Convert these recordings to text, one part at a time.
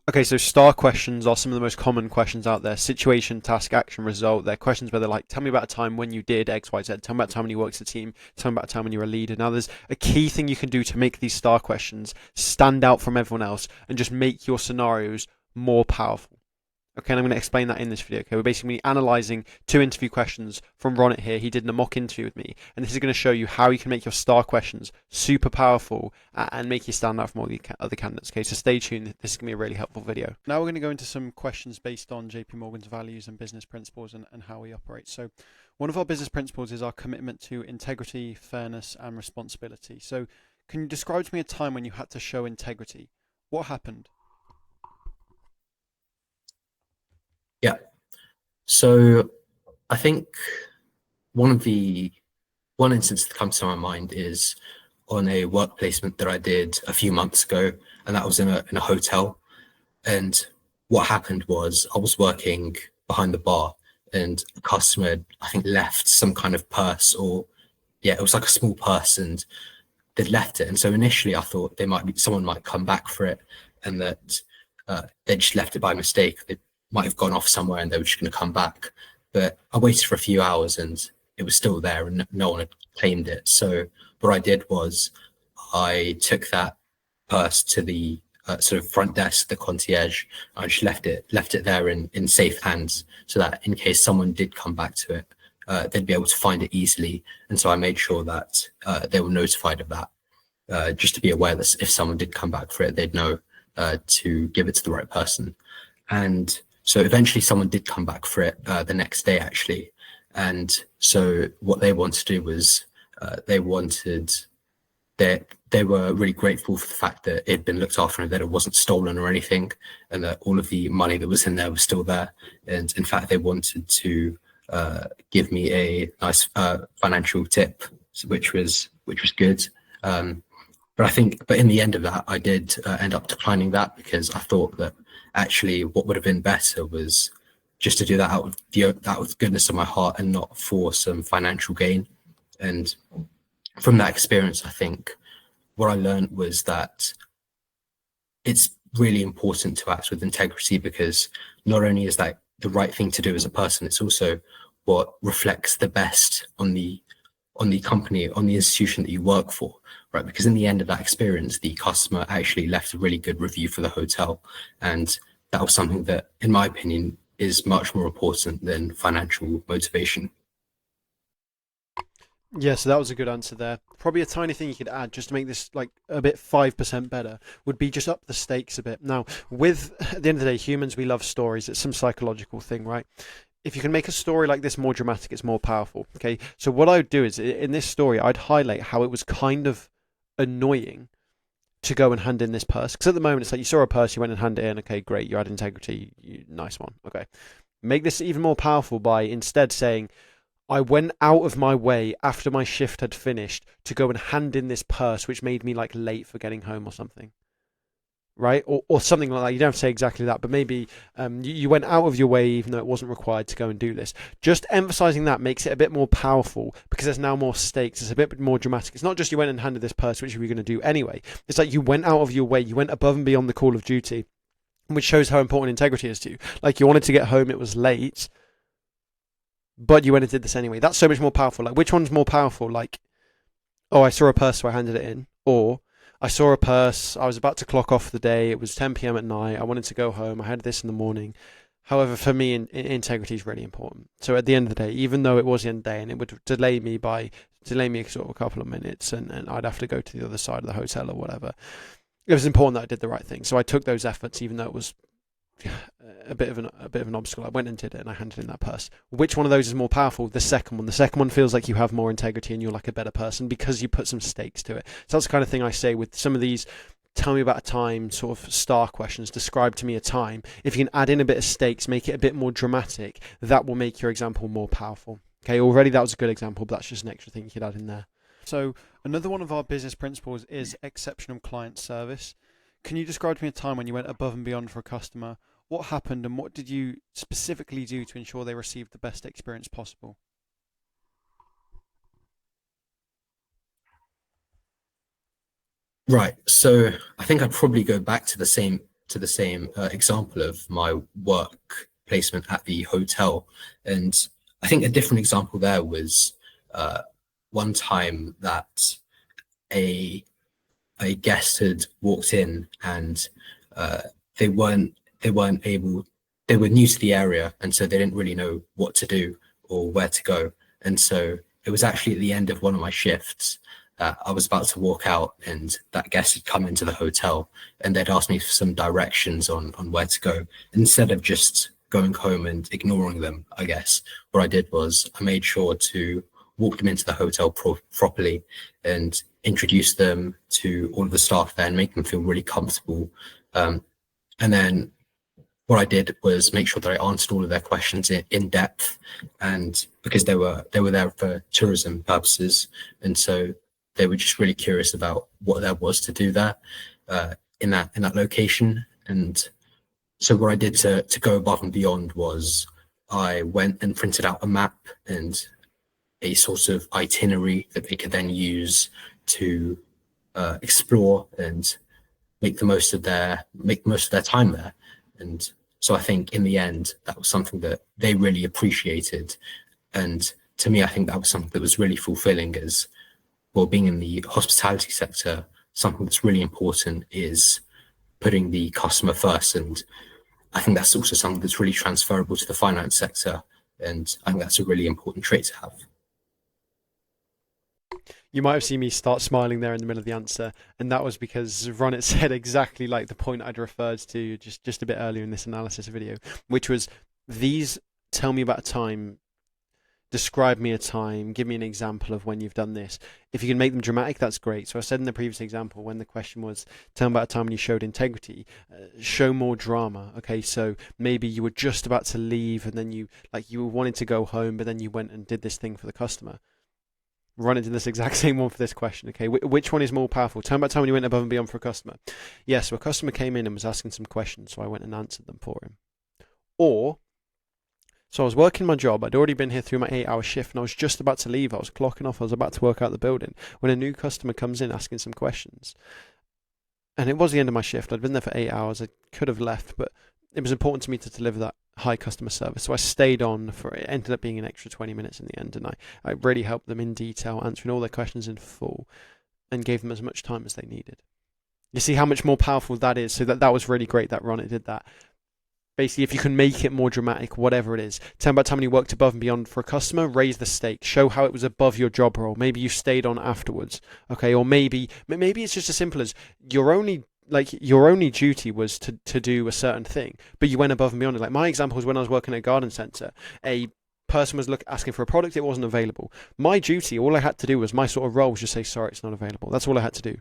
Okay, so star questions are some of the most common questions out there. Situation, task, action, result. They're questions where they're like, tell me about a time when you did X, Y, Z. Tell me about a time when you worked as a team. Tell me about a time when you were a leader. Now, there's a key thing you can do to make these star questions stand out from everyone else and just make your scenarios more powerful. Okay, and I'm going to explain that in this video. Okay, we're basically analyzing two interview questions from Ronit here. He did a mock interview with me, and this is going to show you how you can make your star questions super powerful and make you stand out from all the other candidates. Okay, so stay tuned. This is going to be a really helpful video. Now we're going to go into some questions based on JP Morgan's values and business principles and how we operate. So, one of our business principles is our commitment to integrity, fairness, and responsibility. So, can you describe to me a time when you had to show integrity? What happened? Yeah. So I think one of the one instance that comes to my mind is on a work placement that I did a few months ago, and that was in a hotel. And what happened was I was working behind the bar, and a customer had, I think, left some kind of purse, or yeah, it was like a small purse, and they'd left it. And so initially I thought someone might come back for it, and that they just left it by mistake. They might have gone off somewhere and they were just going to come back. But I waited for a few hours and it was still there and no one had claimed it. So what I did was I took that purse to the sort of front desk, the concierge. I just left it there in safe hands, so that in case someone did come back to it, they'd be able to find it easily. And so I made sure that they were notified of that, just to be aware that if someone did come back for it, they'd know to give it to the right person. And so eventually someone did come back for it the next day, actually. And so what they wanted to do was they wanted they were really grateful for the fact that it had been looked after and that it wasn't stolen or anything, and that all of the money that was in there was still there. And in fact, they wanted to give me a nice financial tip, which was good. But in the end of that, I did end up declining that because I thought that actually what would have been better was just to do that out of goodness of my heart and not for some financial gain. And from that experience, I think what I learned was that it's really important to act with integrity, because not only is that the right thing to do as a person, it's also what reflects the best on the company, on the institution that you work for, right? Because in the end of that experience, the customer actually left a really good review for the hotel. And that was something that, in my opinion, is much more important than financial motivation. Yeah, so that was a good answer there. Probably a tiny thing you could add just to make this like a bit 5% better would be just up the stakes a bit. Now, with at the end of the day, humans, we love stories. It's some psychological thing, right? If you can make a story like this more dramatic, it's more powerful. Okay, so what I would do is in this story, I'd highlight how it was kind of annoying to go and hand in this purse. Because at the moment, it's like you saw a purse, you went and handed it in. Okay, great, you had integrity, nice one. Okay, make this even more powerful by instead saying, I went out of my way after my shift had finished to go and hand in this purse, which made me like late for getting home or something, right? Or something like that. You don't have to say exactly that, but maybe you went out of your way even though it wasn't required to go and do this. Just emphasizing that makes it a bit more powerful because there's now more stakes. It's a bit more dramatic. It's not just you went and handed this purse, which you were going to do anyway. It's like you went out of your way. You went above and beyond the call of duty, which shows how important integrity is to you. Like you wanted to get home, it was late, but you went and did this anyway. That's so much more powerful. Like, which one's more powerful? Like, oh, I saw a purse, so I handed it in. Or, I saw a purse, I was about to clock off the day, it was 10 p.m. at night, I wanted to go home, I had this in the morning. However, for me, integrity is really important. So at the end of the day, even though it was the end of the day and it would delay me sort of a couple of minutes and I'd have to go to the other side of the hotel or whatever, it was important that I did the right thing. So I took those efforts, even though it was a bit of an obstacle. I went and did it, and I handed in that purse. Which one of those is more powerful? The second one. The second one feels like you have more integrity and you're like a better person because you put some stakes to it. So that's the kind of thing I say with some of these. Tell me about a time, sort of star questions. Describe to me a time. If you can add in a bit of stakes, make it a bit more dramatic, that will make your example more powerful. Okay, already that was a good example, but that's just an extra thing you could add in there. So another one of our business principles is exceptional client service. Can you describe to me a time when you went above and beyond for a customer? What happened and what did you specifically do to ensure they received the best experience possible? Right. So I think I'd probably go back to the same to the same example of my work placement at the hotel. And I think a different example there was one time that a guest had walked in, and uh, they weren't able, they were new to the area, and so they didn't really know what to do or where to go. And so it was actually at the end of one of my shifts. I was about to walk out, and that guest had come into the hotel, and they'd asked me for some directions on where to go. Instead of just going home and ignoring them, I guess what I did was I made sure to walk them into the hotel properly and introduce them to all of the staff there and make them feel really comfortable. And then what I did was make sure that I answered all of their questions in depth, and because they were there for tourism purposes, and so they were just really curious about what there was to do there in that location. And so what I did to go above and beyond was I went and printed out a map and a sort of itinerary that they could then use to explore and make the most of their time there. And so I think in the end, that was something that they really appreciated. And to me, I think that was something that was really fulfilling. As well, being in the hospitality sector, something that's really important is putting the customer first. And I think that's also something that's really transferable to the finance sector. And I think that's a really important trait to have. You might have seen me start smiling there in the middle of the answer, and that was because Ronit said exactly like the point I'd referred to just a bit earlier in this analysis video, which was these tell me about a time, describe me a time, give me an example of when you've done this. If you can make them dramatic, that's great. So I said in the previous example, when the question was, tell me about a time when you showed integrity, show more drama. Okay, so maybe you were just about to leave and then you were wanting to go home, but then you went and did this thing for the customer. Run into this exact same one for this question. Okay, which one is more powerful? Tell me about a time when you went above and beyond for a customer. Yes, so a customer came in and was asking some questions, so I went and answered them for him. Or, so I was working my job. I'd already been here through my 8-hour shift, and I was just about to leave. I was clocking off. I was about to work out the building when a new customer comes in asking some questions. And it was the end of my shift. I'd been there for 8 hours. I could have left, but it was important to me to deliver that high customer service. So I stayed on for it. Ended up being an extra 20 minutes in the end, and I really helped them in detail, answering all their questions in full, and gave them as much time as they needed. You see how much more powerful that is? So that was really great that Ronit did that. Basically, if you can make it more dramatic, whatever it is, tell them about time when you worked above and beyond for a customer, raise the stakes, show how it was above your job role. Maybe you stayed on afterwards, okay? Or maybe it's just as simple as your only duty was to do a certain thing, but you went above and beyond it. Like my example was when I was working at a garden centre, a person was asking for a product, it wasn't available. My duty, all I had to do was, my sort of role was just say, sorry, it's not available. That's all I had to do.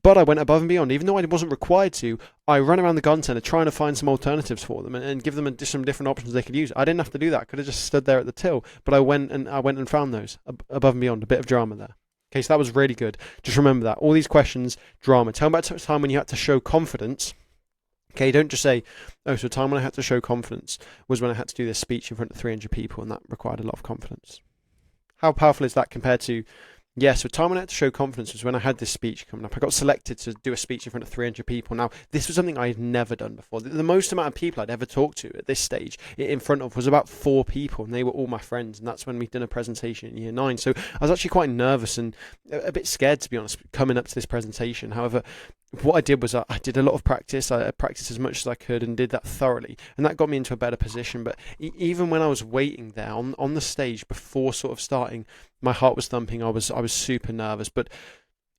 But I went above and beyond. Even though I wasn't required to, I ran around the garden centre trying to find some alternatives for them and give them some different options they could use. I didn't have to do that. I could have just stood there at the till, but I went and found those above and beyond. A bit of drama there. Okay, so that was really good. Just remember that. All these questions, drama. Tell me about a time when you had to show confidence. Okay, don't just say, oh, so a time when I had to show confidence was when I had to do this speech in front of 300 people, and that required a lot of confidence. How powerful is that compared to, yes, so time when I had to show confidence was when I had this speech coming up. I got selected to do a speech in front of 300 people. Now, this was something I had never done before. The most amount of people I'd ever talked to at this stage in front of was about 4 people, and they were all my friends, and that's when we'd done a presentation in year 9. So I was actually quite nervous and a bit scared, to be honest, coming up to this presentation. However, what I did was I did a lot of practice. I practiced as much as I could and did that thoroughly, and that got me into a better position. But even when I was waiting there on the stage before sort of starting, my heart was thumping. I was super nervous, but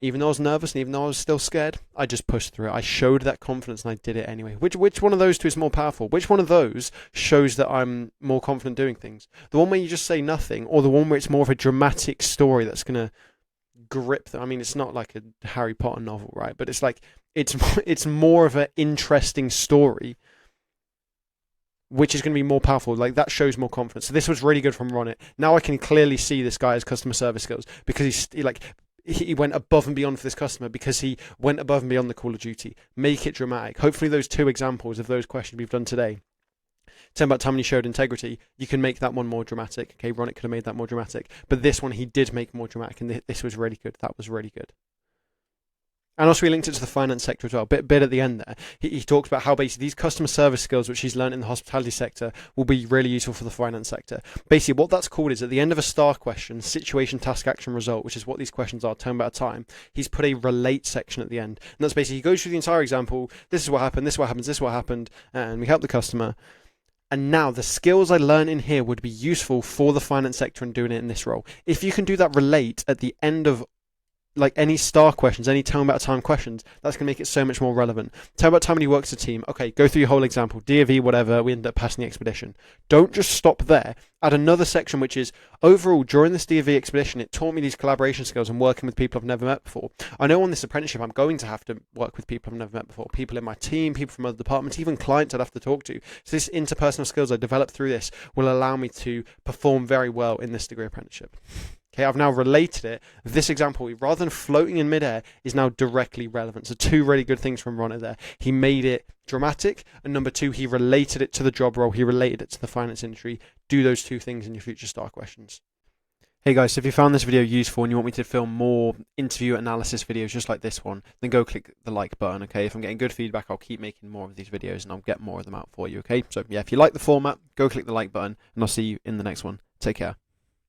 even though I was nervous and even though I was still scared, I just pushed through it. I showed that confidence and I did it anyway. Which one of those two is more powerful? Which one of those shows that I'm more confident doing things? The one where you just say nothing, or the one where it's more of a dramatic story that's gonna grip them? I mean, it's not like a Harry Potter novel, right? But it's like it's more of an interesting story, which is going to be more powerful. Like, that shows more confidence. So this was really good from Ronit. Now I can clearly see this guy's customer service skills, because he went above and beyond for this customer, because he went above and beyond the call of duty. Make it dramatic. Hopefully those 2 examples of those questions we've done today, tell me about time when you showed integrity, you can make that one more dramatic. Okay, Ronit could have made that more dramatic, but this one he did make more dramatic, and this was really good. That was really good. And also we linked it to the finance sector as well. Bit at the end there. He talks about how basically these customer service skills, which he's learned in the hospitality sector, will be really useful for the finance sector. Basically, what that's called is at the end of a STAR question, situation, task, action, result, which is what these questions are, turn about time, he's put a relate section at the end. And that's basically, he goes through the entire example, this is what happened, this is what happens, this is what happened, and we help the customer. And now the skills I learn in here would be useful for the finance sector and doing it in this role. If you can do that relate at the end of like any STAR questions, any tell me about time questions, that's going to make it so much more relevant. Tell me about time when you work as a team. Okay, go through your whole example. DOV, whatever, we end up passing the expedition. Don't just stop there. Add another section which is, overall, during this DOV expedition, it taught me these collaboration skills and working with people I've never met before. I know on this apprenticeship, I'm going to have to work with people I've never met before. People in my team, people from other departments, even clients I'd have to talk to. So this interpersonal skills I developed through this will allow me to perform very well in this degree apprenticeship. Okay, I've now related it. This example, rather than floating in midair, is now directly relevant. So two really good things from Ronnie there. He made it dramatic, and number two, he related it to the job role. He related it to the finance industry. Do those two things in your future STAR questions. Hey guys, so if you found this video useful and you want me to film more interview analysis videos just like this one, then go click the like button, okay? If I'm getting good feedback, I'll keep making more of these videos and I'll get more of them out for you, okay? So yeah, if you like the format, go click the like button and I'll see you in the next one. Take care.